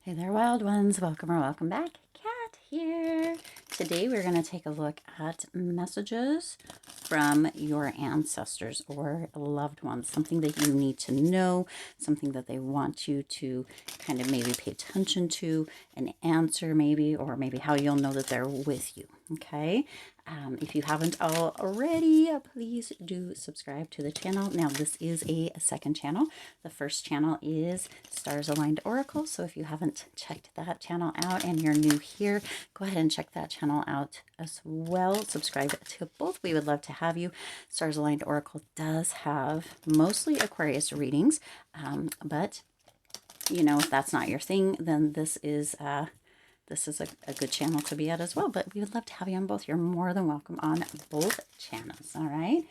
Hey there, wild ones. Welcome or welcome back. Kat here. Today we're going to take a look at messages from your ancestors or loved ones, something that you need to know, something that they want you to kind of maybe pay attention to, an answer maybe, or maybe how you'll know that they're with you. Okay. If you haven't already, please do subscribe to the channel. Now, this is a second channel. The first channel is Stars Aligned Oracle. So if you haven't checked that channel out and you're new here, go ahead and check that channel out as well. Subscribe to both. We would love to have you. Stars Aligned Oracle does have mostly Aquarius readings, but you know, if that's not your thing, then this is a good channel to be at as well. But we would love to have you on both. You're more than welcome on both channels. All right.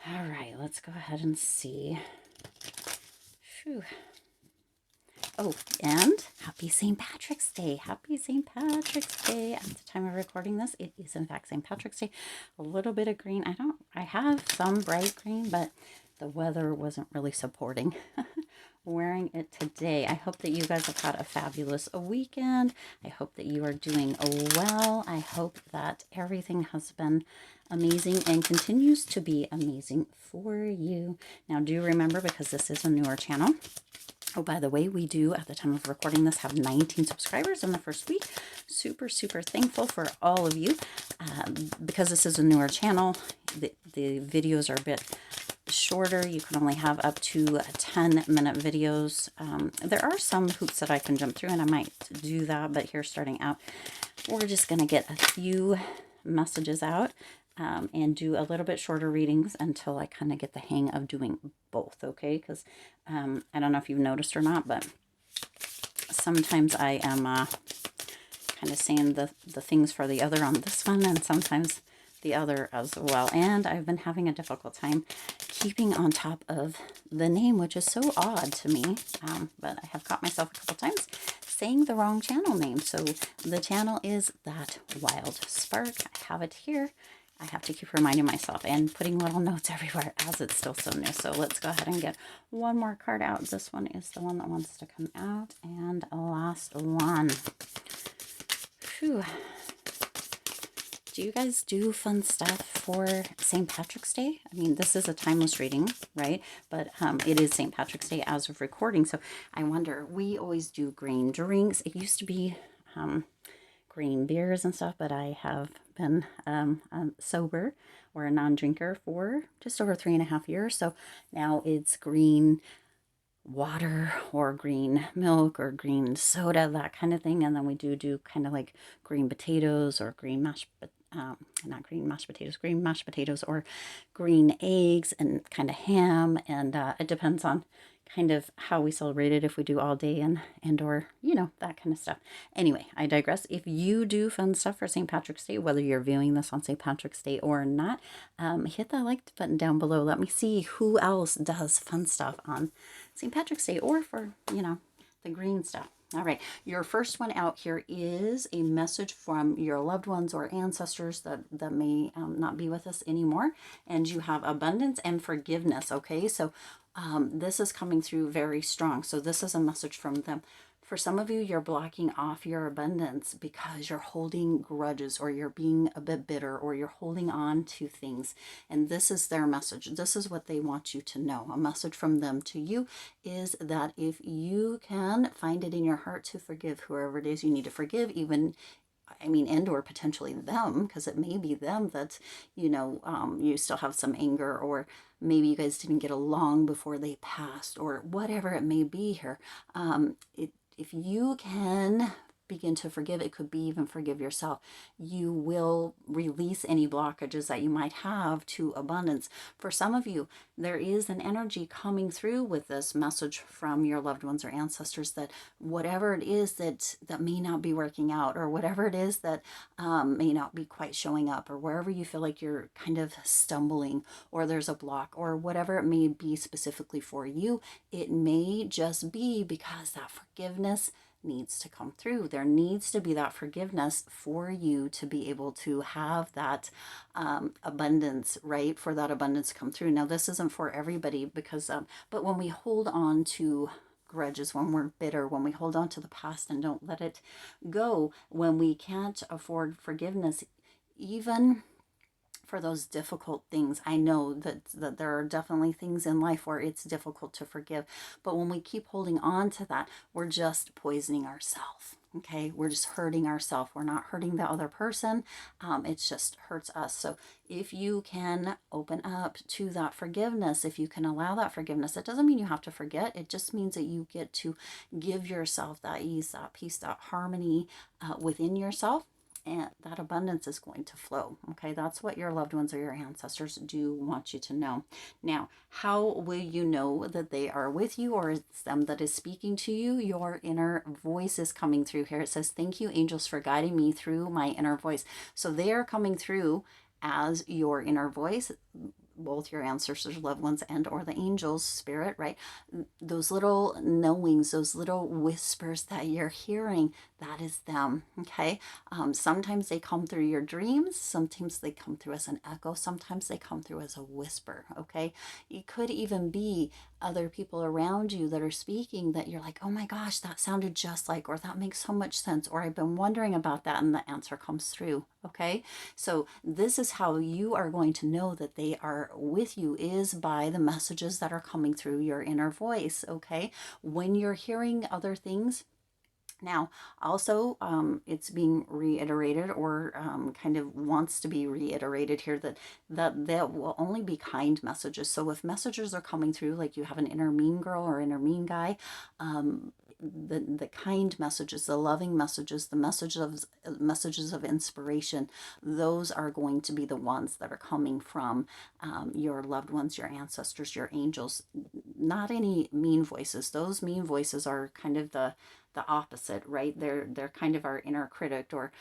All right. Let's go ahead and see. Whew. Oh, and happy St. Patrick's Day. Happy St. Patrick's Day. At the time of recording this, it is in fact St. Patrick's Day. A little bit of green. I have some bright green, but the weather wasn't really supporting wearing it today. I hope that you guys have had a fabulous weekend. I hope that you are doing well. I hope that everything has been amazing and continues to be amazing for you. Now, do remember, because this is a newer channel, oh, by the way, we do, at the time of recording this, have 19 subscribers in the first week. Super, super thankful for all of you. Because this is a newer channel, the videos are a bit shorter. You can only have up to 10-minute videos. There are some hoops that I can jump through, and I might do that, but here starting out, we're just going to get a few messages out and do a little bit shorter readings until I kind of get the hang of doing both, okay? Because I don't know if you've noticed or not, but sometimes I am kind of saying the things for the other on this one, and sometimes the other as well. And I've been having a difficult time keeping on top of the name, which is so odd to me. But I have caught myself a couple times saying the wrong channel name. So the channel is That Wild Spark. I have it here. I have to keep reminding myself and putting little notes everywhere as it's still so new. So let's go ahead and get one more card out. This one is the one that wants to come out. And last one. Whew. Do you guys do fun stuff for St. Patrick's Day? I mean, this is a timeless reading, right? But it is St. Patrick's Day as of recording. So I wonder, we always do green drinks. It used to be green beers and stuff, but I have been sober or a non-drinker for just over 3.5 years. So now it's green water or green milk or green soda, that kind of thing. And then we do kind of like green potatoes or green not green mashed potatoes, green mashed potatoes or green eggs and kind of ham. And it depends on kind of how we celebrate it, if we do all day and or, you know, that kind of stuff. Anyway, I digress. If you do fun stuff for St. Patrick's Day, whether you're viewing this on St. Patrick's Day or not, hit that like button down below. Let me see who else does fun stuff on St. Patrick's Day or for, you know, the green stuff. All right, your first one out here is a message from your loved ones or ancestors that may not be with us anymore. And you have abundance and forgiveness, okay? So this is coming through very strong. So this is a message from them. For some of you, you're blocking off your abundance because you're holding grudges or you're being a bit bitter or you're holding on to things. And this is their message. This is what they want you to know. A message from them to you is that if you can find it in your heart to forgive whoever it is you need to forgive, even and or potentially them, because it may be them that, you know, you still have some anger, or maybe you guys didn't get along before they passed, or whatever it may be here. If you can begin to forgive, it could be even forgive yourself, you will release any blockages that you might have to abundance. For some of you, there is an energy coming through with this message from your loved ones or ancestors that whatever it is that may not be working out, or whatever it is that may not be quite showing up, or wherever you feel like you're kind of stumbling, or there's a block, or whatever it may be specifically for you, it may just be because that forgiveness needs to come through. There needs to be that forgiveness for you to be able to have that abundance, right? For that abundance to come through. Now, this isn't for everybody because, but when we hold on to grudges, when we're bitter, when we hold on to the past and don't let it go, when we can't afford forgiveness, even for those difficult things. I know that there are definitely things in life where it's difficult to forgive, but when we keep holding on to that, we're just poisoning ourselves. Okay, we're just hurting ourselves. We're not hurting the other person. It just hurts us. So if you can open up to that forgiveness, if you can allow that forgiveness, it doesn't mean you have to forget. It just means that you get to give yourself that ease, that peace, that harmony within yourself, and that abundance is going to flow. Okay, that's what your loved ones or your ancestors do want you to know. Now, how will you know that they are with you, or it's them that is speaking to you? Your inner voice is coming through here. It says, "Thank you, angels, for guiding me through my inner voice." So they are coming through as your inner voice, both your ancestors, loved ones, and or the angels, spirit, right? Those little knowings, those little whispers that you're hearing, that is them. Okay, sometimes they come through your dreams, sometimes they come through as an echo, sometimes they come through as a whisper. Okay, it could even be other people around you that are speaking that you're like, oh my gosh, that sounded just like, or that makes so much sense, or I've been wondering about that, and the answer comes through. Okay, so this is how you are going to know that they are with you, is by the messages that are coming through your inner voice. Okay, when you're hearing other things, now, also, it's being reiterated, or kind of wants to be reiterated here, that will only be kind messages. So if messages are coming through, like you have an inner mean girl or inner mean guy, the kind messages, the loving messages, the messages of inspiration, those are going to be the ones that are coming from your loved ones, your ancestors, your angels. Not any mean voices. Those mean voices are kind of the opposite, right? They're kind of our inner critic, or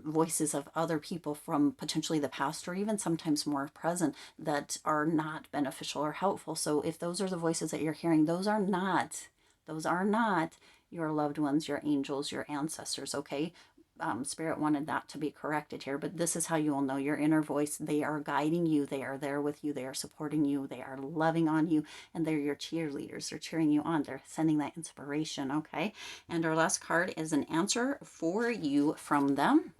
voices of other people from potentially the past, or even sometimes more present, that are not beneficial or helpful. So if those are the voices that you're hearing, those are not your loved ones, your angels, your ancestors. Okay, Spirit wanted that to be corrected here, but this is how you will know your inner voice. They are guiding you, they are there with you, they are supporting you, they are loving on you, and they're your cheerleaders. They're cheering you on, they're sending that inspiration. Okay, and our last card is an answer for you from them.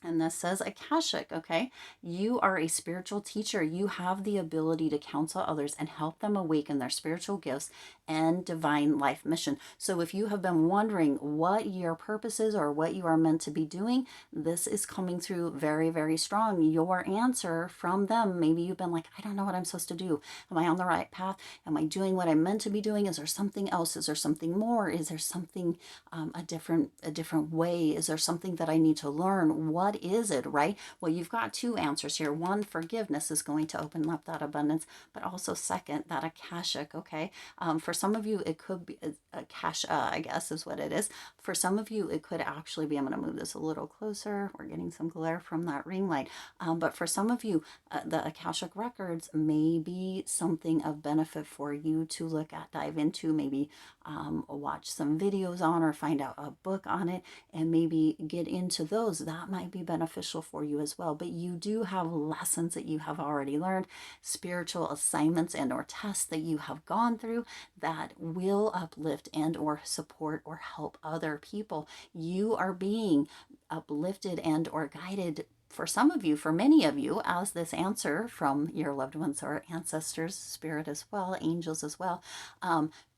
And this says Akashic, okay? You are a spiritual teacher. You have the ability to counsel others and help them awaken their spiritual gifts and divine life mission. So if you have been wondering what your purpose is or what you are meant to be doing, this is coming through very, very strong. Your answer from them, maybe you've been like, I don't know what I'm supposed to do. Am I on the right path? Am I doing what I'm meant to be doing? Is there something else? Is there something more? Is there something, a different way? Is there something that I need to learn? What is it, right? Well, you've got two answers here. One, forgiveness is going to open up that abundance, but also second, that Akashic, okay? For some of you, it could be Akasha, I guess is what it is. For some of you, it could actually be, I'm going to move this a little closer. We're getting some glare from that ring light. But for some of you, the Akashic records may be something of benefit for you to look at, dive into, maybe watch some videos on, or find out a book on it, and maybe get into those. That might be beneficial for you as well. But you do have lessons that you have already learned, spiritual assignments and or tests that you have gone through, that will uplift and or support or help other people. You are being uplifted and or guided, for some of you, for many of you, as this answer from your loved ones or ancestors, spirit as well, angels as well,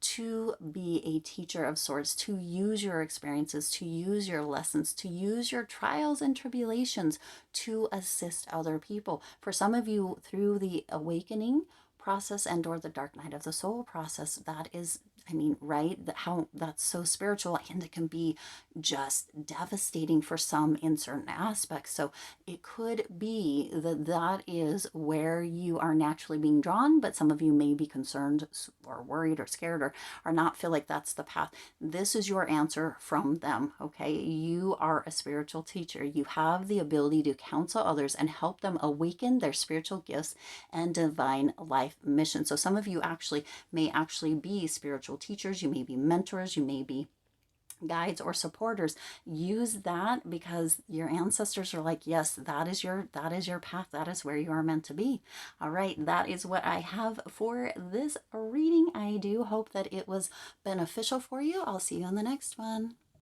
to be a teacher of sorts, to use your experiences, to use your lessons, to use your trials and tribulations to assist other people. For some of you, through the awakening process and or the dark night of the soul process, that is, I mean, right, how that's so spiritual, and it can be just devastating for some in certain aspects. So it could be that that is where you are naturally being drawn, but some of you may be concerned or worried or scared, or not feel like that's the path. This is your answer from them, okay? You are a spiritual teacher. You have the ability to counsel others and help them awaken their spiritual gifts and divine life mission. So some of you may actually be spiritual teachers. You may be mentors. You may be guides or supporters, use that, because your ancestors are like, yes, that is your path, that is where you are meant to be. All right, that is what I have for this reading. I do hope that it was beneficial for you. I'll see you on the next one.